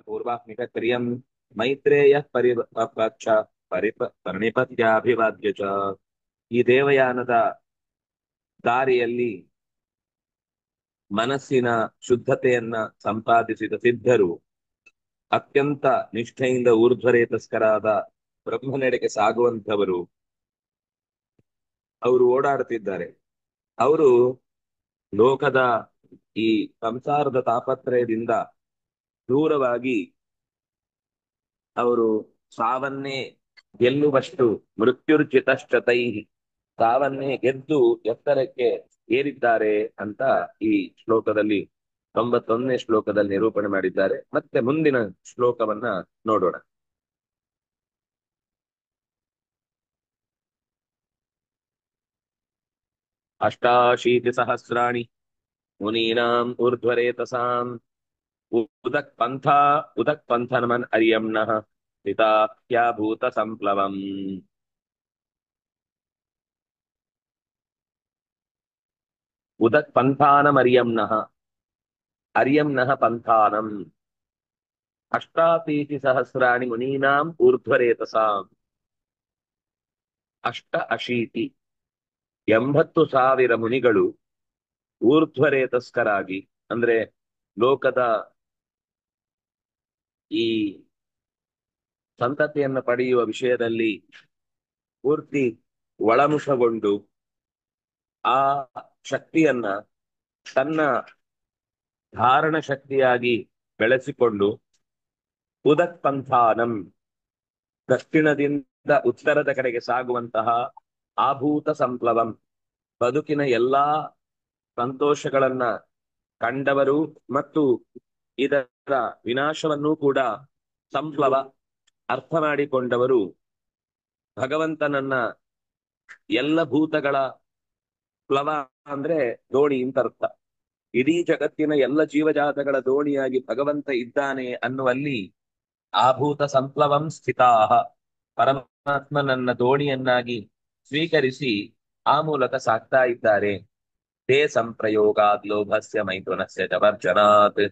ಪೂರ್ವಾಹ್ನಿಕ ಕ್ರಿಯಂ ಮೈತ್ರೇಯ ಪರಿಪಕ್ಷ ಪರಿಣಿಪತ್ಯಾಭಿವಾದ್ಯ ಚ. ಈ ದೇವಯಾನದ ದಾರಿಯಲ್ಲಿ ಮನಸ್ಸಿನ ಶುದ್ಧತೆಯನ್ನ ಸಂಪಾದಿಸಿದ ಸಿದ್ಧರು ಅತ್ಯಂತ ನಿಷ್ಠೆಯಿಂದ ಊರ್ಧ್ವರೇತಸ್ಕರಾದ ಬ್ರಹ್ಮನೆಡೆಗೆ ಸಾಗುವಂಥವರು ಅವರು ಓಡಾಡುತ್ತಿದ್ದಾರೆ. ಅವರು ಲೋಕದ ಈ ಸಂಸಾರದ ತಾಪತ್ರಯದಿಂದ ದೂರವಾಗಿ ಅವರು ಸಾವನ್ನೇ ಗೆಲ್ಲುವಷ್ಟು ಮೃತ್ಯುರ್ಜಿತಶ್ಚತೈ, ಸಾವನ್ನೇ ಗೆದ್ದು ಎತ್ತರಕ್ಕೆ ಏರಿದ್ದಾರೆ ಅಂತ ಈ ಶ್ಲೋಕದಲ್ಲಿ 91ನೇ ಶ್ಲೋಕದಲ್ಲಿ ನಿರೂಪಣೆ ಮಾಡಿದ್ದಾರೆ. ಮತ್ತೆ ಮುಂದಿನ ಶ್ಲೋಕವನ್ನ ನೋಡೋಣ. ಅಷ್ಟಾಶೀತಿ ಸಹಸ್ರಾಣಿ ಮುನೀನಾಂ ಊರ್ಧ್ವರೇತಸಾಂ ಉದಕ್ ಪಂಥನಮನ್ ಅರ್ಯಮ್ನಃ ಹಿತಾಖ್ಯಾಭೂತ ಸಂಪ್ಲವಂ. ಉದಕ್ ಪಂಥಾನಂ ಅರ್ಯಮ್ನಃ ಪಂಥಾನಂ. ಅಷ್ಟಾಶೀತಿ ಸಹಸ್ರಾಣಿ ಮುನೀನಾಂ ಊರ್ಧ್ವರೇತಸಾಂ. ಅಷ್ಟ ಅಶೀತಿ 80,000 ಮುನಿಗಳು ಊರ್ಧ್ವರೇತಸ್ಕರಾಗಿ, ಅಂದ್ರೆ ಲೋಕದ ಈ ಸಂತತಿಯನ್ನು ಪಡೆಯುವ ವಿಷಯದಲ್ಲಿ ಪೂರ್ತಿ ಒಳಮುಖಗೊಂಡು ಆ ಶಕ್ತಿಯನ್ನ ತನ್ನ ಧಾರಣ ಶಕ್ತಿಯಾಗಿ ಬೆಳೆಸಿಕೊಂಡು ಉದಕ್ ಪಂಥಾನಂ, ದಕ್ಷಿಣದಿಂದ ಉತ್ತರದ ಕಡೆಗೆ ಸಾಗುವಂತಹ ಆಭೂತ ಸಂಪ್ಲವಂ, ಬದುಕಿನ ಎಲ್ಲಾ ಸಂತೋಷಗಳನ್ನ ಕಂಡವರು ಮತ್ತು ಇದರ ವಿನಾಶವನ್ನೂ ಕೂಡ ಸಂಪ್ಲವ ಅರ್ಥ ಮಾಡಿಕೊಂಡವರು, ಭಗವಂತನನ್ನ ಎಲ್ಲ ಭೂತಗಳ ಪ್ಲವ ಅಂದ್ರೆ ದೋಣಿ ಅಂತ ಅರ್ಥ. ಇಡೀ ಜಗತ್ತಿನ ಎಲ್ಲ ಜೀವಜಾತಗಳ ದೋಣಿಯಾಗಿ ಭಗವಂತ ಇದ್ದಾನೆ ಅನ್ನುವಲ್ಲಿ ಆಭೂತ ಸಂಪ್ಲವಂ ಸ್ಥಿತಾಹ, ಪರಮಾತ್ಮನನ್ನ ದೋಣಿಯನ್ನಾಗಿ ಸ್ವೀಕರಿಸಿ ಆ ಮೂಲಕ ಸಾಕ್ತಾ ಇದ್ದಾರೆ. ತೇ ಸಂಪ್ರಯೋಗಾತ್ ಲೋಭಸ್ಯ ಮೈಥುನಸ್ಯ ಚ ವರ್ಜನಾತ್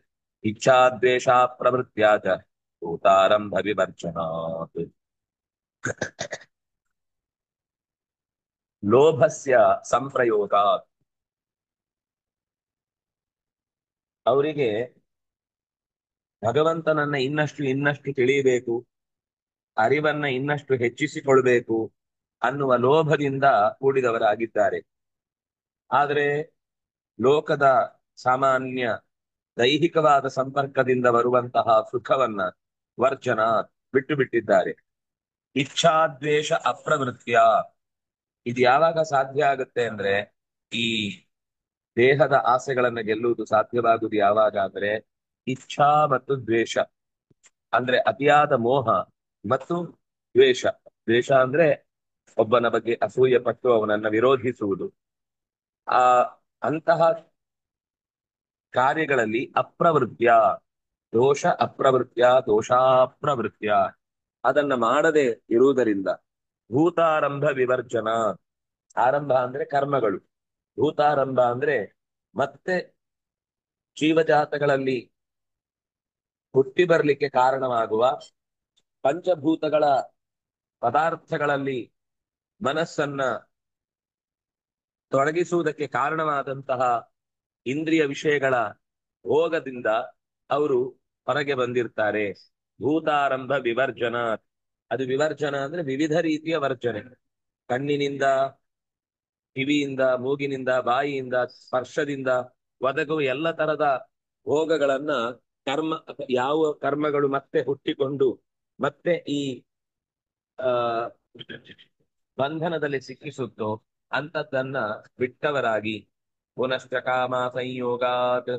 ಇಚ್ಛಾದ್ವೇಷ ಪ್ರವೃತ್ತ್ಯಾ ಚ ಭೂತಾರಂಭ ವಿವರ್ಜನಾತ್. ಲೋಭಸ್ಯ ಸಂಪ್ರಯೋಗಾತ್, ಅವರಿಗೆ ಭಗವಂತನನ್ನ ಇನ್ನಷ್ಟು ತಿಳಿಯಬೇಕು, ಅರಿವನ್ನ ಇನ್ನಷ್ಟು ಹೆಚ್ಚಿಸಿಕೊಳ್ಬೇಕು ಅನ್ನುವ ಲೋಭದಿಂದ ಕೂಡಿದವರಾಗಿದ್ದಾರೆ. ಆದರೆ ಲೋಕದ ಸಾಮಾನ್ಯ ದೈಹಿಕವಾದ ಸಂಪರ್ಕದಿಂದ ಬರುವಂತಹ ಸುಖವನ್ನ ವರ್ಜನ ಬಿಟ್ಟು ಬಿಟ್ಟಿದ್ದಾರೆ. ಇಚ್ಛಾದ್ವೇಷ ಅಪ್ರವೃತ್ಯ, ಇದು ಯಾವಾಗ ಸಾಧ್ಯ ಆಗುತ್ತೆ ಅಂದ್ರೆ ಈ ದೇಹದ ಆಸೆಗಳನ್ನ ಗೆಲ್ಲುವುದು ಸಾಧ್ಯವಾಗುವುದು ಯಾವಾಗ ಅಂದ್ರೆ ಇಚ್ಛಾ ಮತ್ತು ದ್ವೇಷ, ಅಂದ್ರೆ ಅತಿಯಾದ ಮೋಹ ಮತ್ತು ದ್ವೇಷ. ದ್ವೇಷ ಅಂದ್ರೆ ಒಬ್ಬನ ಬಗ್ಗೆ ಅಸೂಯೆ ಪಟ್ಟು ಅವನನ್ನ ವಿರೋಧಿಸುವುದು. ಆ ಅಂತಹ ಕಾರ್ಯಗಳಲ್ಲಿ ಅಪ್ರವೃತ್ಯ, ದೋಷಾಪ್ರವೃತ್ಯ ಅದನ್ನ ಮಾಡದೆ ಇರುವುದರಿಂದ ಭೂತಾರಂಭ ವಿವರ್ಜನ. ಆರಂಭ ಅಂದ್ರೆ ಕರ್ಮಗಳು, ಭೂತಾರಂಭ ಅಂದ್ರೆ ಮತ್ತೆ ಜೀವಜಾತಗಳಲ್ಲಿ ಹುಟ್ಟಿ ಬರ್ಲಿಕ್ಕೆ ಕಾರಣವಾಗುವ ಪಂಚಭೂತಗಳ ಪದಾರ್ಥಗಳಲ್ಲಿ ಮನಸ್ಸನ್ನ ತೊಡಗಿಸುವುದಕ್ಕೆ ಕಾರಣವಾದಂತಹ ಇಂದ್ರಿಯ ವಿಷಯಗಳ ಭೋಗದಿಂದ ಅವರು ಹೊರಗೆ ಬಂದಿರ್ತಾರೆ. ಭೂತಾರಂಭ ವಿವರ್ಜನ, ಅದು ವಿವರ್ಜನ ಅಂದ್ರೆ ವಿವಿಧ ರೀತಿಯ ವರ್ಜನೆ. ಕಣ್ಣಿನಿಂದ, ಕಿವಿಯಿಂದ, ಮೂಗಿನಿಂದ, ಬಾಯಿಯಿಂದ, ಸ್ಪರ್ಶದಿಂದ ಒದಗುವ ಎಲ್ಲ ತರದ ಭೋಗಗಳನ್ನ ಯಾವ ಕರ್ಮಗಳು ಮತ್ತೆ ಹುಟ್ಟಿಕೊಂಡು ಮತ್ತೆ ಈ ಆ ಬಂಧನದಲ್ಲಿ ಸಿಕ್ಕಿಸುತ್ತೋ ಅಂತದ್ದನ್ನ ಬಿಟ್ಟವರಾಗಿ, ಪುನಶ್ಚ ಕಾಮ ಸಂಯೋಗಾತ್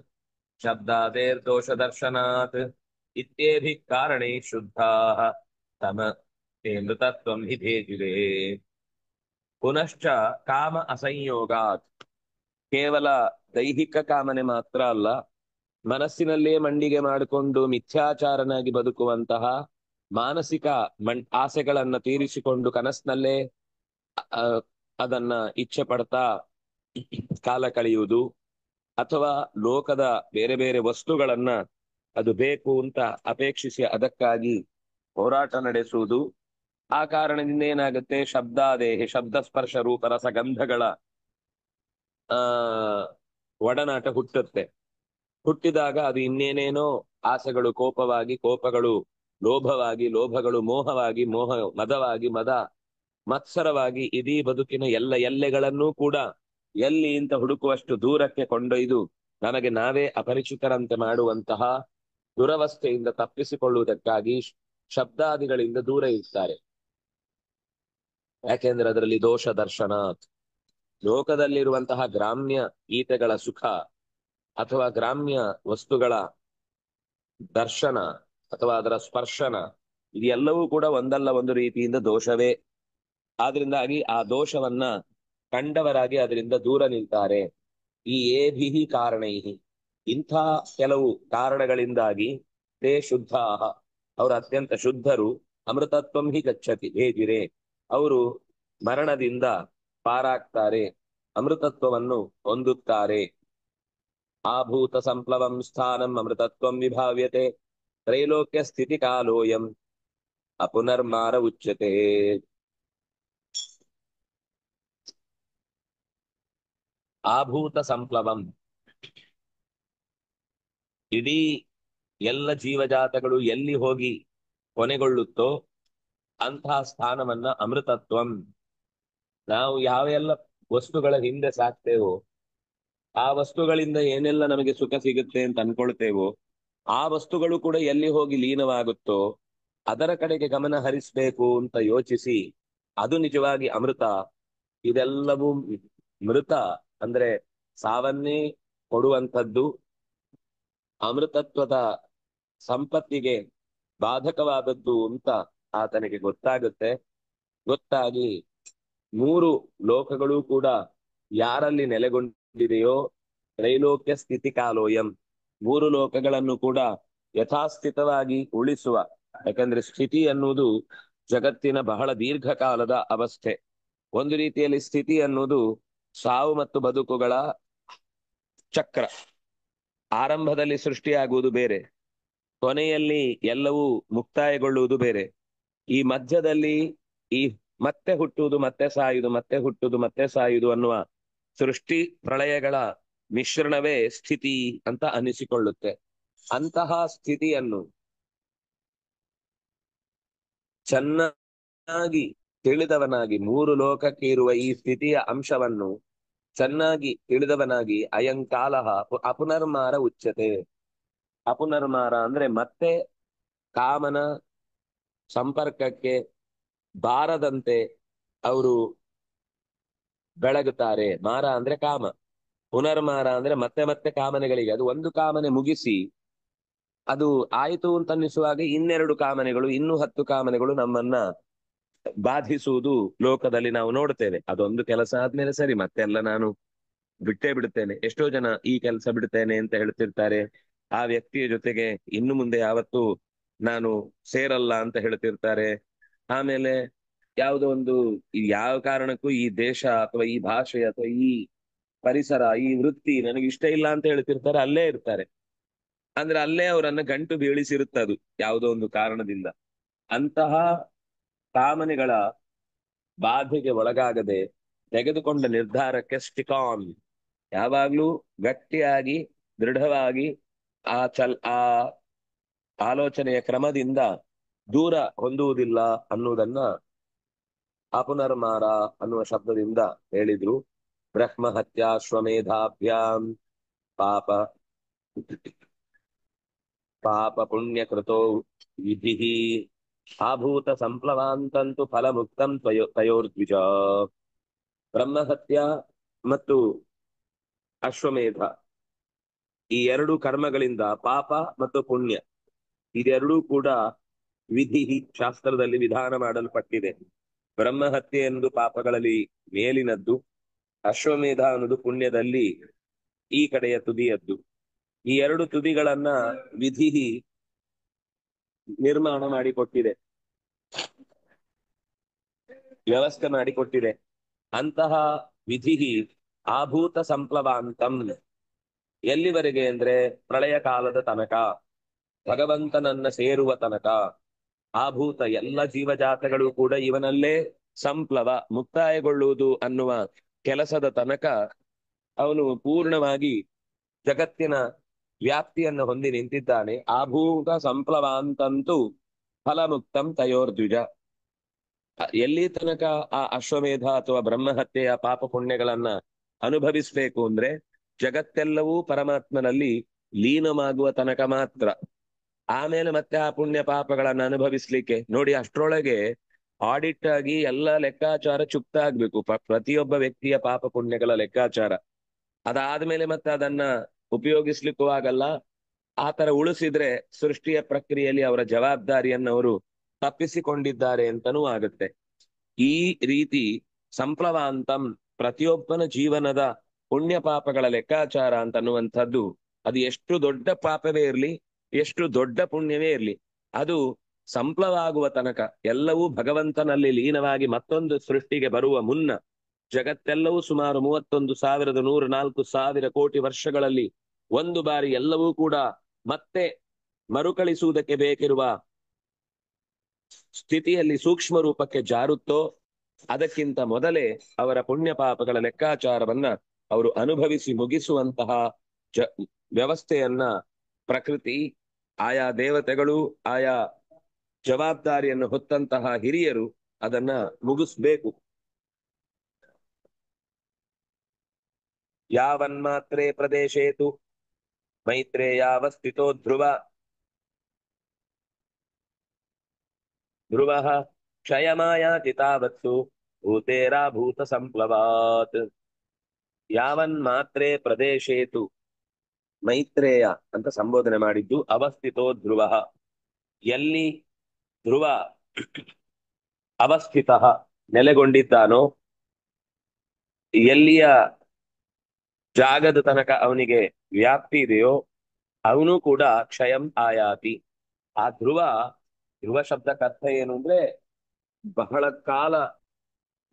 ಶಬ್ದಾದೇರ್ದೋಷ ದರ್ಶನಾತ್ ಇತ್ಯೇಭಿ ಕಾರಣೇ ಶುದ್ಧಾ ತಮ ತೇ ಮೃತತ್ವಂ ಹಿ ಭೇಜಿರೇ. ಪುನಶ್ಚ ಕಾಮ ಅಸಂಯೋಗಾತ್, ಕೇವಲ ದೈಹಿಕ ಕಾಮನೆ ಮಾತ್ರ ಅಲ್ಲ, ಮನಸ್ಸಿನಲ್ಲೇ ಮಂಡಿಗೆ ಮಾಡಿಕೊಂಡು ಮಿಥ್ಯಾಚಾರನಾಗಿ ಬದುಕುವಂತಹ ಮಾನಸಿಕ ಆಸೆಗಳನ್ನ ತೀರಿಸಿಕೊಂಡು ಕನಸಿನಲ್ಲೇ ಅದನ್ನ ಇಚ್ಛೆ ಪಡ್ತಾ ಕಾಲ ಕಳೆಯುವುದು, ಅಥವಾ ಲೋಕದ ಬೇರೆ ಬೇರೆ ವಸ್ತುಗಳನ್ನ ಅದು ಬೇಕು ಅಂತ ಅಪೇಕ್ಷಿಸಿ ಅದಕ್ಕಾಗಿ ಹೋರಾಟ ನಡೆಸುವುದು. ಆ ಕಾರಣದಿಂದ ಏನಾಗುತ್ತೆ, ಶಬ್ದಾದೇಹಿ ಶಬ್ದ ಸ್ಪರ್ಶ ರೂಪ ರಸಗಂಧಗಳ ಆ ಒಡನಾಟ ಹುಟ್ಟುತ್ತೆ. ಹುಟ್ಟಿದಾಗ ಅದು ಇನ್ನೇನೇನೋ ಆಸೆಗಳು ಕೋಪವಾಗಿ, ಕೋಪಗಳು ಲೋಭವಾಗಿ, ಲೋಭಗಳು ಮೋಹವಾಗಿ, ಮೋಹ ಮದವಾಗಿ, ಮದ ಮತ್ಸರವಾಗಿ ಇಡೀ ಬದುಕಿನ ಎಲ್ಲ ಎಲ್ಲೆಗಳನ್ನೂ ಕೂಡ ಎಲ್ಲಿ ಅಂತ ಹುಡುಕುವಷ್ಟು ದೂರಕ್ಕೆ ಕೊಂಡೊಯ್ದು ನಮಗೆ ನಾವೇ ಅಪರಿಚಿತರಂತೆ ಮಾಡುವಂತಹ ದುರವಸ್ಥೆಯಿಂದ ತಪ್ಪಿಸಿಕೊಳ್ಳುವುದಕ್ಕಾಗಿ ಶಬ್ದಾದಿಗಳಿಂದ ದೂರ ಇರ್ತಾರೆ. ಯಾಕೆಂದ್ರೆ ಅದರಲ್ಲಿ ದೋಷ ದರ್ಶನ. ಲೋಕದಲ್ಲಿರುವಂತಹ ಗ್ರಾಮ್ಯ ಗೀತೆಗಳ ಸುಖ ಅಥವಾ ಗ್ರಾಮ್ಯ ವಸ್ತುಗಳ ದರ್ಶನ ಅಥವಾ ಅದರ ಸ್ಪರ್ಶನ ಇದೆಲ್ಲವೂ ಕೂಡ ಒಂದಲ್ಲ ಒಂದು ರೀತಿಯಿಂದ ದೋಷವೇ. ಆದ್ರಿಂದಾಗಿ ಆ ದೋಷವನ್ನ ಕಂಡವರಾಗಿ ಅದರಿಂದ ದೂರ ನಿಲ್ತಾರೆ. ಈ ಏಭಿಹಿ ಕಾರಣೈಹಿ, ಇಂಥ ಕೆಲವು ಕಾರಣಗಳಿಂದಾಗಿ ತೇ ಶುದ್ಧಾಹ, ಅವರು ಅತ್ಯಂತ ಶುದ್ಧರು. ಅಮೃತತ್ವಂ ಹಿ ಗಚ್ಚತಿ ಭೇದಿರೆ, ಅವರು ಮರಣದಿಂದ ಪಾರಾಗ್ತಾರೆ, ಅಮೃತತ್ವವನ್ನು ಹೊಂದುತ್ತಾರೆ. ಆಭೂತ ಸಂಪ್ಲವಂ ಸ್ಥಾನಂ ಅಮೃತತ್ವಂ ವಿಭಾವ್ಯತೆ, ತ್ರೈಲೋಕ್ಯ ಸ್ಥಿತಿ ಕಾಲೋಯಂ ಅಪುನರ್ಮಾರ ಉಚ್ಯತೆ. ಆಭೂತ ಸಂಪ್ಲವಂ, ಇಡೀ ಎಲ್ಲ ಜೀವಜಾತಗಳು ಎಲ್ಲಿ ಹೋಗಿ ಕೊನೆಗೊಳ್ಳುತ್ತೋ ಅಂತಹ ಸ್ಥಾನವನ್ನ ಅಮೃತತ್ವಂ, ನಾವು ಯಾವೆಲ್ಲ ವಸ್ತುಗಳ ಹಿಂದೆ ಸಾಕ್ತೇವೋ, ಆ ವಸ್ತುಗಳಿಂದ ಏನೆಲ್ಲ ನಮಗೆ ಸುಖ ಸಿಗುತ್ತೆ ಅಂತ ಅನ್ಕೊಳ್ತೇವೋ, ಆ ವಸ್ತುಗಳು ಕೂಡ ಎಲ್ಲಿ ಹೋಗಿ ಲೀನವಾಗುತ್ತೋ ಅದರ ಕಡೆಗೆ ಗಮನ ಹರಿಸ್ಬೇಕು ಅಂತ ಯೋಚಿಸಿ ಅದು ನಿಜವಾಗಿ ಅಮೃತ. ಇದೆಲ್ಲವೂ ಮೃತ ಅಂದ್ರೆ ಸಾವನ್ನೇ ಕೊಡುವಂಥದ್ದು. ಅಮೃತತ್ವದ ಸಂಪತ್ತಿಗೆ ಬಾಧಕವಾದದ್ದು ಅಂತ ಆತನಿಗೆ ಗೊತ್ತಾಗುತ್ತೆ. ಗೊತ್ತಾಗಿ ಮೂರು ಲೋಕಗಳು ಕೂಡ ಯಾರಲ್ಲಿ ನೆಲೆಗೊಂಡಿದೆಯೋ ತ್ರೈಲೋಕ್ಯ ಸ್ಥಿತಿ ಕಾಲೋಯಂ, ಮೂರು ಲೋಕಗಳನ್ನು ಕೂಡ ಯಥಾಸ್ಥಿತವಾಗಿ ಉಳಿಸುವ. ಯಾಕಂದ್ರೆ ಸ್ಥಿತಿ ಅನ್ನುವುದು ಜಗತ್ತಿನ ಬಹಳ ದೀರ್ಘಕಾಲದ ಅವಸ್ಥೆ. ಒಂದು ರೀತಿಯಲ್ಲಿ ಸ್ಥಿತಿ ಅನ್ನುವುದು ಸಾವು ಮತ್ತು ಬದುಕುಗಳ ಚಕ್ರ. ಆರಂಭದಲ್ಲಿ ಸೃಷ್ಟಿಯಾಗುವುದು ಬೇರೆ, ಕೊನೆಯಲ್ಲಿ ಎಲ್ಲವೂ ಮುಕ್ತಾಯಗೊಳ್ಳುವುದು ಬೇರೆ. ಈ ಮಧ್ಯದಲ್ಲಿ ಈ ಮತ್ತೆ ಹುಟ್ಟುವುದು ಮತ್ತೆ ಸಾಯುವುದು, ಮತ್ತೆ ಹುಟ್ಟುವುದು ಮತ್ತೆ ಸಾಯುವುದು ಅನ್ನುವ ಸೃಷ್ಟಿ ಪ್ರಳಯಗಳ ಮಿಶ್ರಣವೇ ಸ್ಥಿತಿ ಅಂತ ಅನಿಸಿಕೊಳ್ಳುತ್ತೆ. ಅಂತಹ ಸ್ಥಿತಿಯನ್ನು ಚೆನ್ನಾಗಿ ತಿಳಿದವನಾಗಿ, ಮೂರು ಲೋಕಕ್ಕೆ ಇರುವ ಈ ಸ್ಥಿತಿಯ ಅಂಶವನ್ನು ಚೆನ್ನಾಗಿ ತಿಳಿದವನಾಗಿ ಅಯಂಕಾಲ ಅಪುನರ್ಮಾರ ಉಚ್ಯತೆ. ಅಪುನರ್ಮಾರ ಅಂದ್ರೆ ಮತ್ತೆ ಕಾಮನ ಸಂಪರ್ಕಕ್ಕೆ ಬಾರದಂತೆ ಅವರು ಬೆಳಗುತ್ತಾರೆ. ಮಾರ ಅಂದ್ರೆ ಕಾಮ, ಪುನರ್ಮಾರ ಅಂದ್ರೆ ಮತ್ತೆ ಮತ್ತೆ ಕಾಮನೆಗಳಿಗೆ, ಅದು ಒಂದು ಕಾಮನೆ ಮುಗಿಸಿ ಅದು ಆಯಿತು ಅಂತ ಅನ್ನಿಸುವಾಗ ಇನ್ನೆರಡು ಕಾಮನೆಗಳು, ಇನ್ನೂ 10 ಕಾಮನೆಗಳು ನಮ್ಮನ್ನ ಬಾಧಿಸುವುದು ಲೋಕದಲ್ಲಿ ನಾವು ನೋಡ್ತೇವೆ. ಅದೊಂದು ಕೆಲಸ ಆದ್ಮೇಲೆ ಸರಿ, ಮತ್ತೆಲ್ಲ ನಾನು ಬಿಟ್ಟೇ ಬಿಡುತ್ತೇನೆ. ಎಷ್ಟೋ ಜನ ಈ ಕೆಲಸ ಬಿಡುತ್ತೇನೆ ಅಂತ ಹೇಳ್ತಿರ್ತಾರೆ, ಆ ವ್ಯಕ್ತಿಯ ಜೊತೆಗೆ ಇನ್ನು ಮುಂದೆ ಯಾವತ್ತೂ ನಾನು ಸೇರಲ್ಲ ಅಂತ ಹೇಳ್ತಿರ್ತಾರೆ. ಆಮೇಲೆ ಯಾವುದೋ ಒಂದು ಯಾವ ಕಾರಣಕ್ಕೂ ಈ ದೇಶ ಅಥವಾ ಈ ಭಾಷೆ ಅಥವಾ ಈ ಪರಿಸರ ಈ ವೃತ್ತಿ ನನಗೆ ಇಷ್ಟ ಇಲ್ಲ ಅಂತ ಹೇಳ್ತಿರ್ತಾರೆ, ಅಲ್ಲೇ ಇರ್ತಾರೆ. ಅಂದ್ರೆ ಅಲ್ಲೇ ಅವರನ್ನ ಗಂಟು ಬೀಳಿಸಿರುತ್ತದು ಯಾವುದೋ ಒಂದು ಕಾರಣದಿಂದ. ಅಂತಹ ಕಾಮನೆಗಳ ಬಾಧೆಗೆ ಒಳಗಾಗದೆ ತೆಗೆದುಕೊಂಡ ನಿರ್ಧಾರಕ್ಕೆ ಸ್ಟಿಕಾನ್, ಯಾವಾಗ್ಲೂ ಗಟ್ಟಿಯಾಗಿ ದೃಢವಾಗಿ ಆ ಆಲೋಚನೆಯ ಕ್ರಮದಿಂದ ದೂರ ಹೊಂದುವುದಿಲ್ಲ ಅನ್ನುವುದನ್ನ ಅಪುನರ್ಮಾರ ಅನ್ನುವ ಶಬ್ದದಿಂದ ಹೇಳಿದ್ರು. ಬ್ರಹ್ಮ ಹತ್ಯಾಶ್ವಮೇಧಾಭ್ಯಾಂ ಪಾಪ ಪಾಪ ಪುಣ್ಯ ಕೃತೋ ವಿಧಿ ಆಭೂತ ಸಂಪ್ಲವಾಂತಂತು ಫಲ ಮುಕ್ತಂ ತಯೋರ್ದ್ವಿಜ. ಬ್ರಹ್ಮಹತ್ಯ ಮತ್ತು ಅಶ್ವಮೇಧ ಈ ಎರಡು ಕರ್ಮಗಳಿಂದ ಪಾಪ ಮತ್ತು ಪುಣ್ಯ ಇದೆರಡೂ ಕೂಡ ವಿಧಿ ಶಾಸ್ತ್ರದಲ್ಲಿ ವಿಧಾನ ಮಾಡಲ್ಪಟ್ಟಿದೆ. ಬ್ರಹ್ಮಹತ್ಯೆ ಎಂದು ಪಾಪಗಳಲ್ಲಿ ಮೇಲಿನದ್ದು, ಅಶ್ವಮೇಧ ಅನ್ನೋದು ಪುಣ್ಯದಲ್ಲಿ ಈ ಕಡೆಯ ತುದಿಯದ್ದು. ಈ ಎರಡು ತುದಿಗಳನ್ನ ವಿಧಿ ನಿರ್ಮಾಣ ಮಾಡಿಕೊಟ್ಟಿದೆ, ವ್ಯವಸ್ಥೆ ಮಾಡಿಕೊಟ್ಟಿದೆ. ಅಂತಹ ವಿಧಿ ಆಭೂತ ಸಂಪ್ಲವಾಂತಂ, ಎಲ್ಲಿವರೆಗೆ ಅಂದ್ರೆ ಪ್ರಳಯ ಕಾಲದ ತನಕ. ಭಗವಂತನನ್ನ ಸೇರುವ ತನಕ ಆಭೂತ ಎಲ್ಲ ಜೀವಜಾತಗಳು ಕೂಡ ಇವನಲ್ಲೇ ಸಂಪ್ಲವ ಮುಕ್ತಾಯಗೊಳ್ಳುವುದು ಅನ್ನುವ ಕೆಲಸದ ತನಕ ಅವನು ಪೂರ್ಣವಾಗಿ ಜಗತ್ತಿನ ವ್ಯಾಪ್ತಿಯನ್ನು ಹೊಂದಿ ನಿಂತಿದ್ದಾನೆ. ಆಭೂತ ಸಂಪ್ಲವಾಂತಂತೂ ಫಲಮುಕ್ತಂ ತಯೋರ್ದ್ವಿಜ. ಎಲ್ಲಿ ತನಕ ಆ ಅಶ್ವಮೇಧ ಅಥವಾ ಬ್ರಹ್ಮಹತ್ಯೆಯ ಪಾಪ ಪುಣ್ಯಗಳನ್ನ ಅನುಭವಿಸ್ಬೇಕು ಅಂದ್ರೆ ಜಗತ್ತೆಲ್ಲವೂ ಪರಮಾತ್ಮನಲ್ಲಿ ಲೀನವಾಗುವ ತನಕ ಮಾತ್ರ. ಆಮೇಲೆ ಮತ್ತೆ ಆ ಪುಣ್ಯ ಪಾಪಗಳನ್ನ ಅನುಭವಿಸ್ಲಿಕ್ಕೆ ನೋಡಿ, ಅಷ್ಟ್ರೊಳಗೆ ಆಡಿಟ್ ಆಗಿ ಎಲ್ಲ ಲೆಕ್ಕಾಚಾರ ಚುಕ್ತ ಆಗ್ಬೇಕು, ಪ್ರತಿಯೊಬ್ಬ ವ್ಯಕ್ತಿಯ ಪಾಪ ಪುಣ್ಯಗಳ ಲೆಕ್ಕಾಚಾರ. ಅದಾದ್ಮೇಲೆ ಮತ್ತೆ ಅದನ್ನ ಉಪಯೋಗಿಸ್ಲಿಕ್ಕೂ ಆಗಲ್ಲ. ಆತರ ಉಳಿಸಿದ್ರೆ ಸೃಷ್ಟಿಯ ಪ್ರಕ್ರಿಯೆಯಲ್ಲಿ ಅವರ ಜವಾಬ್ದಾರಿಯನ್ನು ಅವರು ತಪ್ಪಿಸಿಕೊಂಡಿದ್ದಾರೆ ಅಂತನೂ ಆಗುತ್ತೆ. ಈ ರೀತಿ ಸಂಪ್ಲವಾಂತಂ ಪ್ರತಿಯೊಬ್ಬನ ಜೀವನದ ಪುಣ್ಯ ಪಾಪಗಳ ಲೆಕ್ಕಾಚಾರ ಅಂತನ್ನುವಂಥದ್ದು, ಅದು ಎಷ್ಟು ದೊಡ್ಡ ಪಾಪವೇ ಇರ್ಲಿ, ಎಷ್ಟು ದೊಡ್ಡ ಪುಣ್ಯವೇ ಇರ್ಲಿ, ಅದು ಸಂಪ್ಲವ ಆಗುವ ತನಕ ಎಲ್ಲವೂ ಭಗವಂತನಲ್ಲಿ ಲೀನವಾಗಿ ಮತ್ತೊಂದು ಸೃಷ್ಟಿಗೆ ಬರುವ ಮುನ್ನ ಜಗತ್ತೆಲ್ಲವೂ ಸುಮಾರು 31,104 ಕೋಟಿ ವರ್ಷಗಳಲ್ಲಿ ಒಂದು ಬಾರಿ ಎಲ್ಲವೂ ಕೂಡ ಮತ್ತೆ ಮರುಕಳಿಸುವುದಕ್ಕೆ ಬೇಕಿರುವ ಸ್ಥಿತಿಯಲ್ಲಿ ಸೂಕ್ಷ್ಮ ರೂಪಕ್ಕೆ ಜಾರುತ್ತೋ ಅದಕ್ಕಿಂತ ಮೊದಲೇ ಅವರ ಪುಣ್ಯ ಪಾಪಗಳ ಲೆಕ್ಕಾಚಾರವನ್ನ ಅವರು ಅನುಭವಿಸಿ ಮುಗಿಸುವಂತಹ ವ್ಯವಸ್ಥೆಯನ್ನ ಪ್ರಕೃತಿ, ಆಯಾ ದೇವತೆಗಳು, ಆಯಾ ಜವಾಬ್ದಾರಿಯನ್ನು ಹೊತ್ತಂತಹ ಹಿರಿಯರು ಅದನ್ನ ಮುಗಿಸ್ಬೇಕು. ಯಾವನ್ಮಾತ್ರೇ ಪ್ರದೇಶೇತು ಮೈತ್ರೇಯಾವಸ್ಥಿತೋ ಧ್ರುವ ಧ್ರುವ ಕ್ಷಯಮಾಯಾತಿ ತಾವತ್ತು ಭೂತೇರಾಭೂತ ಸಂಪ್ಲವಾತ್. ಯಾವನ್ಮಾತ್ರೇ ಪ್ರದೇಶೇತು ಮೈತ್ರೇಯ ಅಂತ ಸಂಬೋಧನೆ ಮಾಡಿದ್ದು ಅವಸ್ಥಿತೋ ಧ್ರುವ, ಎಲ್ಲಿ ಧ್ರುವ ಅವಸ್ಥಿತ ನೆಲೆಗೊಂಡಿದ್ದಾನೋ, ಎಲ್ಲಿಯ ಜಾಗದ ತನಕ ಅವನಿಗೆ ವ್ಯಾಪ್ತಿ ಇದೆಯೋ ಅವನು ಕೂಡ ಕ್ಷಯಂ ಆಯಾತಿ. ಆ ಧ್ರುವ ಶಬ್ದಕ್ಕೆ ಅರ್ಥ ಏನು ಅಂದ್ರೆ ಬಹಳ ಕಾಲ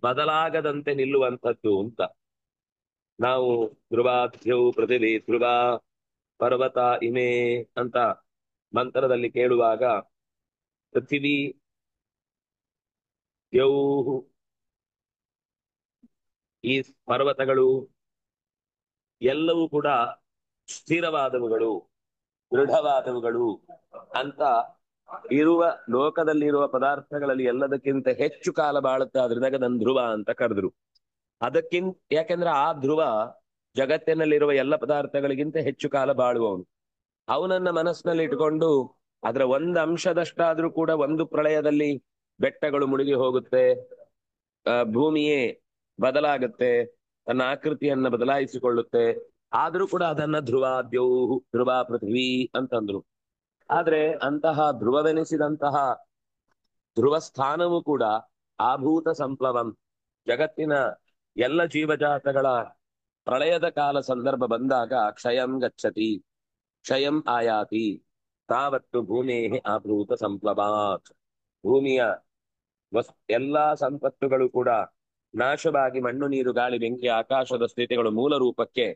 ಬದಲಾಗದಂತೆ ನಿಲ್ಲುವಂಥದ್ದು ಅಂತ. ನಾವು ಧ್ರುವಾಧ್ಯೌ ಪೃಥಿವಿ ಧ್ರುವ ಪರ್ವತ ಇಮೆ ಅಂತ ಮಂತ್ರದಲ್ಲಿ ಕೇಳುವಾಗ ಪೃಥಿವಿ ಯೌಹು ಈ ಪರ್ವತಗಳು ಎಲ್ಲವೂ ಕೂಡ ಸ್ಥಿರವಾದವುಗಳು, ದೃಢವಾದವುಗಳು ಅಂತ ಇರುವ ಲೋಕದಲ್ಲಿರುವ ಪದಾರ್ಥಗಳಲ್ಲಿ ಎಲ್ಲದಕ್ಕಿಂತ ಹೆಚ್ಚು ಕಾಲ ಬಾಳುತ್ತಾದ್ರಿಂದ ಅದನ್ನು ಧ್ರುವ ಅಂತ ಕರೆದ್ರು. ಯಾಕೆಂದ್ರೆ ಆ ಧ್ರುವ ಜಗತ್ತಿನಲ್ಲಿರುವ ಎಲ್ಲ ಪದಾರ್ಥಗಳಿಗಿಂತ ಹೆಚ್ಚು ಕಾಲ ಬಾಳುವವನು. ಅವನನ್ನ ಮನಸ್ಸಿನಲ್ಲಿ ಇಟ್ಕೊಂಡು ಅದರ ಒಂದು ಅಂಶದಷ್ಟಾದ್ರೂ ಕೂಡ ಒಂದು ಪ್ರಳಯದಲ್ಲಿ ಬೆಟ್ಟಗಳು ಮುಳುಗಿ ಹೋಗುತ್ತೆ, ಭೂಮಿಯೇ ಬದಲಾಗುತ್ತೆ, ತನ್ನ ಆಕೃತಿಯನ್ನ ಬದಲಾಯಿಸಿಕೊಳ್ಳುತ್ತೆ, ಆದ್ರೂ ಕೂಡ ಅದನ್ನ ಧ್ರುವಾದ್ಯೌ ಧ್ರುವ ಪೃಥ್ವಿ ಅಂತಂದ್ರು. ಆದ್ರೆ ಅಂತಹ ಧ್ರುವವೆನಿಸಿದಂತಹ ಧ್ರುವ ಸ್ಥಾನವೂ ಕೂಡ ಆಭೂತ ಸಂಪ್ಲವಂ, ಜಗತ್ತಿನ ಎಲ್ಲ ಜೀವಜಾತಗಳ ಪ್ರಳಯದ ಕಾಲ ಸಂದರ್ಭ ಬಂದಾಗ ಕ್ಷಯಂ ಗಚ್ಚತಿ, ಕ್ಷಯಂ ಆಯಾತಿ ತಾವತ್ತು ಭೂಮೇ ಆಭೂತ ಸಂಪ್ಲವಾತ್. ಭೂಮಿಯ ಎಲ್ಲಾ ಸಂಪತ್ತುಗಳು ಕೂಡ ನಾಶವಾಗಿ ಮಣ್ಣು ನೀರು ಗಾಳಿ ಬೆಂಕಿ ಆಕಾಶದ ಸ್ಥಿತಿಗಳು ಮೂಲ ರೂಪಕ್ಕೆ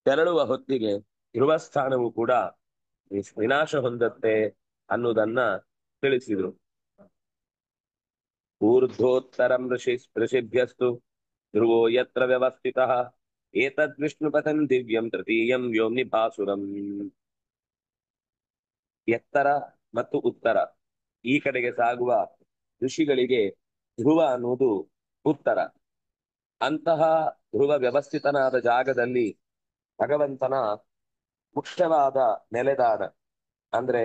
ತೆರಳುವ ಹೊತ್ತಿಗೆ ಧ್ರುವ ಸ್ಥಾನವು ಕೂಡ ವಿನಾಶ ಹೊಂದತ್ತೆ ಅನ್ನುವುದನ್ನ ತಿಳಿಸಿದ್ರು. ಊರ್ಧ್ವೋತ್ತರಂ ಋಷಿಭ್ಯಸ್ತು ಧ್ರುವೋ ಯತ್ರ ವ್ಯವಸ್ಥಿತಃ ಏತದ್ ವಿಷ್ಣುಪಥಂ ದಿವ್ಯಂ ತೃತೀಯಂ ವ್ಯೋಮ್ನಿ ಭಾಸುರಂ. ಎತ್ತರ ಮತ್ತು ಉತ್ತರ ಈ ಕಡೆಗೆ ಸಾಗುವ ಋಷಿಗಳಿಗೆ ಧ್ರುವ ಅನ್ನುವುದು ಉತ್ತರ. ಅಂತಹ ಧ್ರುವ ವ್ಯವಸ್ಥಿತನಾದ ಜಾಗದಲ್ಲಿ ಭಗವಂತನ ಮುಖ್ಯವಾದ ನೆಲೆದಾನ, ಅಂದ್ರೆ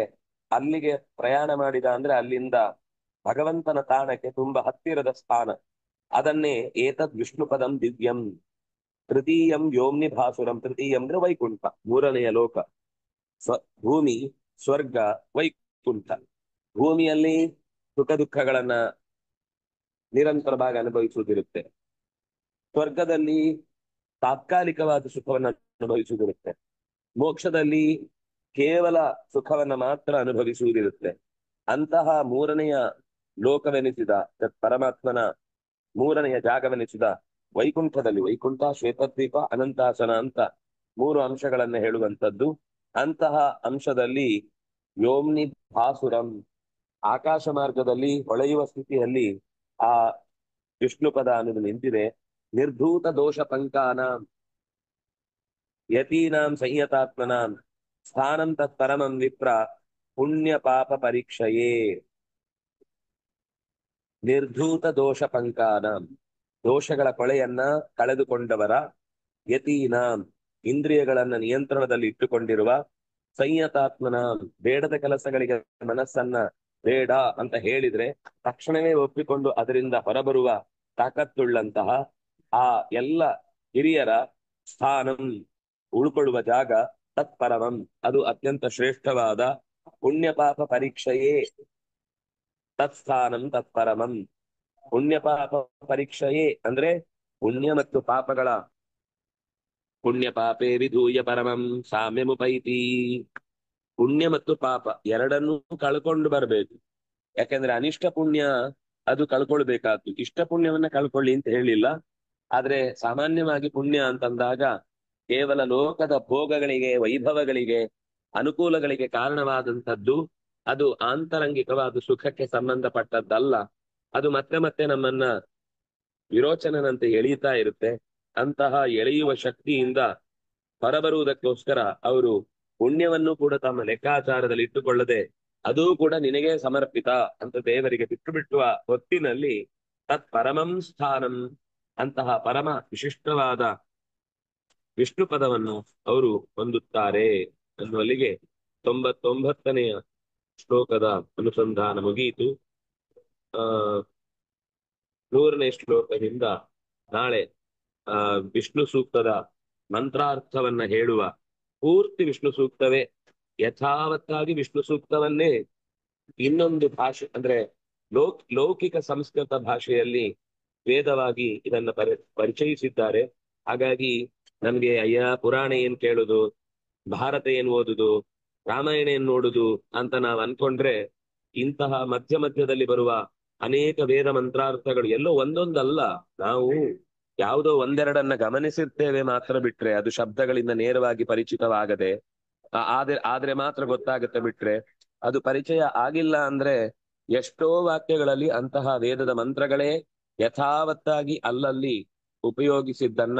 ಅಲ್ಲಿಗೆ ಪ್ರಯಾಣ ಮಾಡಿದ ಅಂದ್ರೆ ಅಲ್ಲಿಂದ ಭಗವಂತನ ತಾಣಕ್ಕೆ ತುಂಬಾ ಹತ್ತಿರದ ಸ್ಥಾನ. ಅದನ್ನೇ ಏತದ್ ವಿಷ್ಣುಪದಂ ದಿವ್ಯಂ ತೃತೀಯಂ ವ್ಯೋಮ್ನಿ ಭಾಸುರಂ. ತೃತೀಯಂ ಅಂದ್ರೆ ವೈಕುಂಠ, ಮೂರನೆಯ ಲೋಕ. ಭೂಮಿ, ಸ್ವರ್ಗ, ವೈಕುಂಠ. ಭೂಮಿಯಲ್ಲಿ ಸುಖ ದುಃಖಗಳನ್ನ ನಿರಂತರವಾಗಿ ಅನುಭವಿಸುವುದಿರುತ್ತೆ, ಸ್ವರ್ಗದಲ್ಲಿ ತಾತ್ಕಾಲಿಕವಾದ ಸುಖವನ್ನು ಅನುಭವಿಸುವುದಿರುತ್ತೆ, ಮೋಕ್ಷದಲ್ಲಿ ಕೇವಲ ಸುಖವನ್ನ ಮಾತ್ರ ಅನುಭವಿಸುವುದಿರುತ್ತೆ. ಅಂತಹ ಮೂರನೆಯ ಲೋಕವೆನಿಸಿದ ಪರಮಾತ್ಮನ ಮೂರನೆಯ ಜಾಗವೆನಿಸಿದ ವೈಕುಂಠದಲ್ಲಿ, ವೈಕುಂಠ, ಶ್ವೇತದ್ವೀಪ, ಅನಂತಾಸನ ಅಂತ ಮೂರು ಅಂಶಗಳನ್ನ ಹೇಳುವಂಥದ್ದು. ಅಂತಹ ಅಂಶದಲ್ಲಿ ವ್ಯೋಮ್ನಿ ಭಾಸುರಂ, ಆಕಾಶ ಮಾರ್ಗದಲ್ಲಿ ಹೊಳೆಯುವ ಸ್ಥಿತಿಯಲ್ಲಿ ಆ ವಿಷ್ಣು ಪದ ಅನ್ನೋದು ನಿಂತಿದೆ. ನಿರ್ಧೂತ ದೋಷ ಪಂಕಾನಾಂ ಯತೀನಾಂ ಸಂಯತಾತ್ಮನಾಂ ಸ್ಥಾನಂ ತತ್ಪರಮಂ ವಿಪ್ರ ಪುಣ್ಯ ಪಾಪ ಪರೀಕ್ಷೆಯೇ. ನಿರ್ಧೂತ ದೋಷ ಪಂಕಾನಾಂ, ದೋಷಗಳ ಕೊಳೆಯನ್ನ ಕಳೆದುಕೊಂಡವರ, ಯತೀನಾಂ, ಇಂದ್ರಿಯಗಳನ್ನ ನಿಯಂತ್ರಣದಲ್ಲಿ ಇಟ್ಟುಕೊಂಡಿರುವ, ಸಂಯತಾತ್ಮನಾಂ, ಬೇಡದ ಕೆಲಸಗಳಿಗೆ ಮನಸ್ಸನ್ನ ಬೇಡ ಅಂತ ಹೇಳಿದ್ರೆ ತಕ್ಷಣವೇ ಒಪ್ಪಿಕೊಂಡು ಅದರಿಂದ ಹೊರಬರುವ ತಾಕತ್ತುಳ್ಳಂತಹ ಆ ಎಲ್ಲ ಹಿರಿಯರ ಸ್ಥಾನಂ, ಉಳ್ಕೊಳ್ಳುವ ಜಾಗ, ತತ್ಪರಮಂ, ಅದು ಅತ್ಯಂತ ಶ್ರೇಷ್ಠವಾದ ಪುಣ್ಯ ಪಾಪ ಪರೀಕ್ಷೆಯೇ. ತತ್ಸ್ಥಾನಂ ತತ್ಪರಮಂ, ಪುಣ್ಯ ಪಾಪ ಪರೀಕ್ಷೆಯೇ ಅಂದ್ರೆ ಪುಣ್ಯ ಮತ್ತು ಪಾಪಗಳ, ಪುಣ್ಯ ಪಾಪೇ ವಿಧೂಯ ಪರಮಂ ಸಾಮ್ಯಮುಪೈತಿ. ಪುಣ್ಯ ಮತ್ತು ಪಾಪ ಎರಡನ್ನೂ ಕಳ್ಕೊಂಡು ಬರ್ಬೇಕು. ಯಾಕಂದ್ರೆ ಅನಿಷ್ಟ ಪುಣ್ಯ ಅದು ಕಳ್ಕೊಳ್ಬೇಕಾದ್ದು, ಇಷ್ಟ ಪುಣ್ಯವನ್ನ ಕಳ್ಕೊಳ್ಳಿ ಅಂತ ಹೇಳಿಲ್ಲ. ಆದ್ರೆ ಸಾಮಾನ್ಯವಾಗಿ ಪುಣ್ಯ ಅಂತಂದಾಗ ಕೇವಲ ಲೋಕದ ಭೋಗಗಳಿಗೆ, ವೈಭವಗಳಿಗೆ, ಅನುಕೂಲಗಳಿಗೆ ಕಾರಣವಾದಂಥದ್ದು. ಅದು ಆಂತರಂಗಿಕವಾದ ಸುಖಕ್ಕೆ ಸಂಬಂಧಪಟ್ಟದ್ದಲ್ಲ. ಅದು ಮತ್ತೆ ಮತ್ತೆ ನಮ್ಮನ್ನ ವಿರೋಚನಂತೆ ಎಳೆಯುತ್ತಾ ಇರುತ್ತೆ. ಅಂತಹ ಎಳೆಯುವ ಶಕ್ತಿಯಿಂದ ಹೊರಬರುವುದಕ್ಕೋಸ್ಕರ ಅವರು ಪುಣ್ಯವನ್ನು ಕೂಡ ತಮ್ಮ ಲೆಕ್ಕಾಚಾರದಲ್ಲಿ ಇಟ್ಟುಕೊಳ್ಳದೆ ಅದೂ ಕೂಡ ನಿನಗೆ ಸಮರ್ಪಿತ ಅಂತ ದೇವರಿಗೆ ಬಿಟ್ಟು ಬಿಟ್ಟುವ ಹೊತ್ತಿನಲ್ಲಿ ತತ್ ಪರಮಂ ಸ್ಥಾನಂ, ಅಂತಹ ಪರಮ ವಿಶಿಷ್ಟವಾದ ವಿಷ್ಣು ಪದವನ್ನು ಅವರು ಹೊಂದುತ್ತಾರೆ ಅನ್ನುವಲ್ಲಿಗೆ 99ನೆಯ ಶ್ಲೋಕದ ಅನುಸಂಧಾನ ಮುಗಿಯಿತು. 100ನೇ ಶ್ಲೋಕದಿಂದ ನಾಳೆ ವಿಷ್ಣು ಸೂಕ್ತದ ಮಂತ್ರಾರ್ಥವನ್ನ ಹೇಳುವ, ಪೂರ್ತಿ ವಿಷ್ಣು ಸೂಕ್ತವೇ, ಯಥಾವತ್ತಾಗಿ ವಿಷ್ಣು ಸೂಕ್ತವನ್ನೇ ಇನ್ನೊಂದು ಭಾಷೆ ಅಂದ್ರೆ ಲೌಕಿಕ ಸಂಸ್ಕೃತ ಭಾಷೆಯಲ್ಲಿ ವೇದವಾಗಿ ಇದನ್ನ ಪರಿಚಯಿಸಿದ್ದಾರೆ. ಹಾಗಾಗಿ ನಮ್ಗೆ ಅಯ್ಯ ಪುರಾಣ ಏನ್ ಕೇಳುದು, ಭಾರತ ಏನ್ ಓದುದು, ರಾಮಾಯಣ ಏನ್ ನೋಡುದು ಅಂತ ನಾವ್ ಅನ್ಕೊಂಡ್ರೆ ಇಂತಹ ಮಧ್ಯ ಮಧ್ಯದಲ್ಲಿ ಬರುವ ಅನೇಕ ವೇದ ಮಂತ್ರಾರ್ಥಗಳು ಎಲ್ಲೋ ಒಂದೊಂದಲ್ಲ, ನಾವು ಯಾವುದೋ ಒಂದೆರಡನ್ನ ಗಮನಿಸಿರ್ತೇವೆ ಮಾತ್ರ ಬಿಟ್ರೆ ಅದು ಶಬ್ದಗಳಿಂದ ನೇರವಾಗಿ ಪರಿಚಿತವಾಗದೆ ಆದ್ರೆ ಮಾತ್ರ ಗೊತ್ತಾಗುತ್ತೆ. ಬಿಟ್ರೆ ಅದು ಪರಿಚಯ ಆಗಿಲ್ಲ ಅಂದ್ರೆ ಎಷ್ಟೋ ವಾಕ್ಯಗಳಲ್ಲಿ ಅಂತಹ ವೇದದ ಮಂತ್ರಗಳೇ ಯಥಾವತ್ತಾಗಿ ಅಲ್ಲಲ್ಲಿ ಉಪಯೋಗಿಸಿದ್ದನ್ನ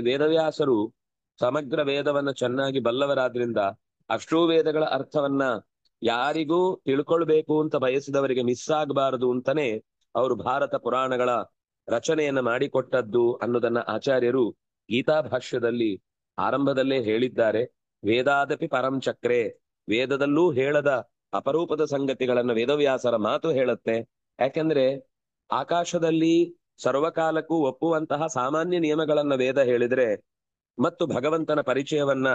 ವೇದವ್ಯಾಸರು ಸಮಗ್ರ ವೇದವನ್ನ ಚೆನ್ನಾಗಿ ಬಲ್ಲವರಾದ್ರಿಂದ ಅಷ್ಟೂ ವೇದಗಳ ಅರ್ಥವನ್ನ ಯಾರಿಗೂ ತಿಳ್ಕೊಳ್ಬೇಕು ಅಂತ ಬಯಸಿದವರಿಗೆ ಮಿಸ್ ಆಗಬಾರದು ಅಂತಾನೆ ಅವರು ಭಾರತ ಪುರಾಣಗಳ ರಚನೆಯನ್ನ ಮಾಡಿಕೊಟ್ಟದ್ದು ಅನ್ನೋದನ್ನ ಆಚಾರ್ಯರು ಗೀತಾ ಭಾಷ್ಯದಲ್ಲಿ ಆರಂಭದಲ್ಲೇ ಹೇಳಿದ್ದಾರೆ. ವೇದಾದಪಿ ಪರಂ ಚಕ್ರೆ, ವೇದದಲ್ಲೂ ಹೇಳದ ಅಪರೂಪದ ಸಂಗತಿಗಳನ್ನ ವೇದವ್ಯಾಸರ ಮಾತು ಹೇಳುತ್ತೆ. ಯಾಕೆಂದ್ರೆ ಆಕಾಶದಲ್ಲಿ ಸರ್ವಕಾಲಕ್ಕೂ ಒಪ್ಪುವಂತಹ ಸಾಮಾನ್ಯ ನಿಯಮಗಳನ್ನ ವೇದ ಹೇಳಿದ್ರೆ ಮತ್ತು ಭಗವಂತನ ಪರಿಚಯವನ್ನ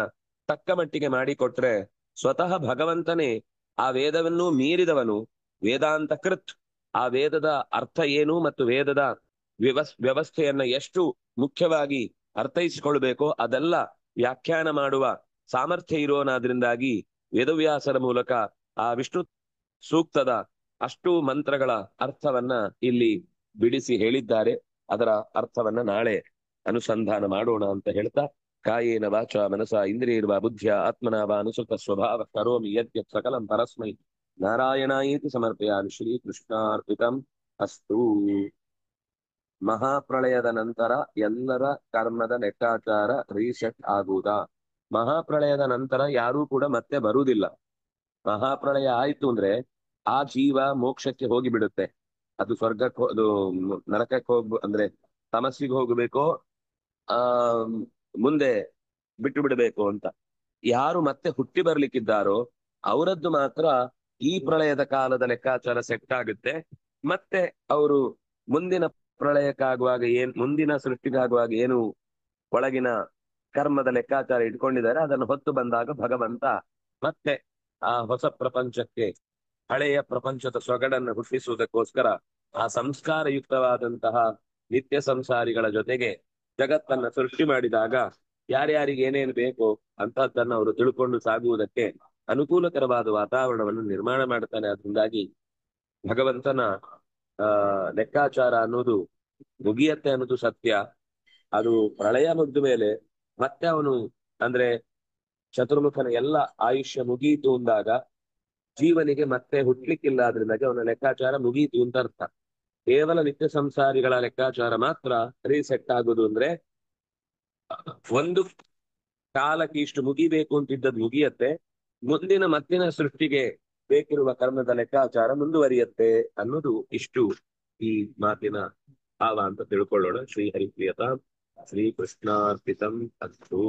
ತಕ್ಕ ಮಟ್ಟಿಗೆ ಮಾಡಿಕೊಟ್ರೆ ಸ್ವತಃ ಭಗವಂತನೇ ಆ ವೇದವನ್ನೂ ಮೀರಿದವನು, ವೇದಾಂತ ಕೃತ್, ಆ ವೇದದ ಅರ್ಥ ಏನು ಮತ್ತು ವೇದದ ವ್ಯವಸ್ಥೆಯನ್ನ ಎಷ್ಟು ಮುಖ್ಯವಾಗಿ ಅರ್ಥೈಸಿಕೊಳ್ಬೇಕೋ ಅದೆಲ್ಲ ವ್ಯಾಖ್ಯಾನ ಮಾಡುವ ಸಾಮರ್ಥ್ಯ ಇರೋನಾದ್ರಿಂದಾಗಿ ವೇದವ್ಯಾಸರ ಮೂಲಕ ಆ ವಿಷ್ಣು ಸೂಕ್ತದ ಅಷ್ಟು ಮಂತ್ರಗಳ ಅರ್ಥವನ್ನ ಇಲ್ಲಿ ಬಿಡಿಸಿ ಹೇಳಿದ್ದಾರೆ. ಅದರ ಅರ್ಥವನ್ನ ನಾಳೆ ಅನುಸಂಧಾನ ಮಾಡೋಣ ಅಂತ ಹೇಳ್ತಾ, ಕಾಯೇನ ವಾಚ ಮನಸ ಇಂದ್ರಿಯರ್ವಾ ಬುದ್ಧಿಯ ಆತ್ಮನ ವಾ ಅನುಸೃತ ಸ್ವಭಾವ ಕರೋಮಿ ಯದ್ಯತ್ ಸಕಲಂ ಪರಸ್ಮೈ ನಾರಾಯಣಾಯೇತಿ ಸಮರ್ಪಯಾಮಿ. ಶ್ರೀಕೃಷ್ಣಾರ್ಪಿತಂ ಅಸ್ತು. ಮಹಾಪ್ರಳಯದ ನಂತರ ಎಲ್ಲರ ಕರ್ಮದ ಲೆಕ್ಕಾಚಾರ ರೀಸೆಟ್ ಆಗುವುದಾ? ಮಹಾಪ್ರಳಯದ ನಂತರ ಯಾರೂ ಕೂಡ ಮತ್ತೆ ಬರುವುದಿಲ್ಲ. ಮಹಾಪ್ರಳಯ ಆಯ್ತು ಅಂದ್ರೆ ಆ ಜೀವ ಮೋಕ್ಷಕ್ಕೆ ಹೋಗಿ ಬಿಡುತ್ತೆ. ಅದು ಸ್ವರ್ಗಕ್ಕೆ ಅದು ನರಕಕ್ಕೆ ಅಂದ್ರೆ ತಮಸ್ಸಿಗೆ ಹೋಗಬೇಕೋ ಆ ಮುಂದೆ ಬಿಟ್ಟು ಬಿಡಬೇಕು ಅಂತ ಯಾರು ಮತ್ತೆ ಹುಟ್ಟಿ ಬರ್ಲಿಕ್ಕಿದ್ದಾರೋ ಅವರದ್ದು ಮಾತ್ರ ಈ ಪ್ರಳಯದ ಕಾಲದ ಲೆಕ್ಕಾಚಾರ ಸೆಟ್ ಆಗುತ್ತೆ. ಮತ್ತೆ ಅವರು ಮುಂದಿನ ಪ್ರಳಯಕ್ಕಾಗುವಾಗ ಮುಂದಿನ ಸೃಷ್ಟಿಗಾಗುವಾಗ ಏನು ಒಳಗಿನ ಕರ್ಮದ ಲೆಕ್ಕಾಚಾರ ಇಟ್ಕೊಂಡಿದ್ದಾರೆ ಅದನ್ನು ಹೊತ್ತು ಬಂದಾಗ ಭಗವಂತ ಮತ್ತೆ ಆ ಹೊಸ ಪ್ರಪಂಚಕ್ಕೆ, ಹಳೆಯ ಪ್ರಪಂಚದ ಸೊಗಡನ್ನು ಹುಟ್ಟಿಸುವುದಕ್ಕೋಸ್ಕರ ಆ ಸಂಸ್ಕಾರಯುಕ್ತವಾದಂತಹ ನಿತ್ಯ ಸಂಸಾರಿಗಳ ಜೊತೆಗೆ ಜಗತ್ತನ್ನ ಸೃಷ್ಟಿ ಮಾಡಿದಾಗ ಯಾರ್ಯಾರಿಗೆ ಏನೇನು ಬೇಕು ಅಂತಹದ್ದನ್ನ ಅವರು ತಿಳ್ಕೊಂಡು ಸಾಗುವುದಕ್ಕೆ ಅನುಕೂಲಕರವಾದ ವಾತಾವರಣವನ್ನು ನಿರ್ಮಾಣ ಮಾಡ್ತಾನೆ. ಅದರಿಂದಾಗಿ ಭಗವಂತನ ಲೆಕ್ಕಾಚಾರ ಅನ್ನೋದು ಮುಗಿಯತ್ತೆ ಅನ್ನೋದು ಸತ್ಯ. ಅದು ಪ್ರಳಯ ಮುಗಿದ ಮೇಲೆ ಮತ್ತೆ ಅವನು ಅಂದ್ರೆ ಚತುರ್ಮುಖನ ಎಲ್ಲ ಆಯುಷ್ಯ ಮುಗಿಯಿತು ಅಂದಾಗ ಜೀವನಿಗೆ ಮತ್ತೆ ಹುಟ್ಲಿಕ್ಕಿಲ್ಲ ಆದ್ರಿಂದಾಗಿ ಅವನ ಲೆಕ್ಕಾಚಾರ ಮುಗೀತು ಅಂತ ಅರ್ಥ. ಕೇವಲ ನಿತ್ಯ ಸಂಸಾರಿಗಳ ಲೆಕ್ಕಾಚಾರ ಮಾತ್ರ ರೀಸೆಟ್ ಆಗುದು. ಅಂದ್ರೆ ಒಂದು ಕಾಲಕ್ಕೆ ಇಷ್ಟು ಮುಗಿಬೇಕು ಅಂತಿದ್ದದ್ದು ಮುಗಿಯತ್ತೆ, ಮುಂದಿನ ಮತ್ತಿನ ಸೃಷ್ಟಿಗೆ ಬೇಕಿರುವ ಕರ್ಮದ ಲೆಕ್ಕಾಚಾರ ಮುಂದುವರಿಯತ್ತೆ ಅನ್ನೋದು ಇಷ್ಟು ಈ ಮಾತಿನ ಭಾವ ಅಂತ ತಿಳ್ಕೊಳ್ಳೋಣ. ಶ್ರೀ ಹರಿಪ್ರಿಯತ ಶ್ರೀ ಕೃಷ್ಣಾರ್ಪಿತಂ ಅಸ್ತು.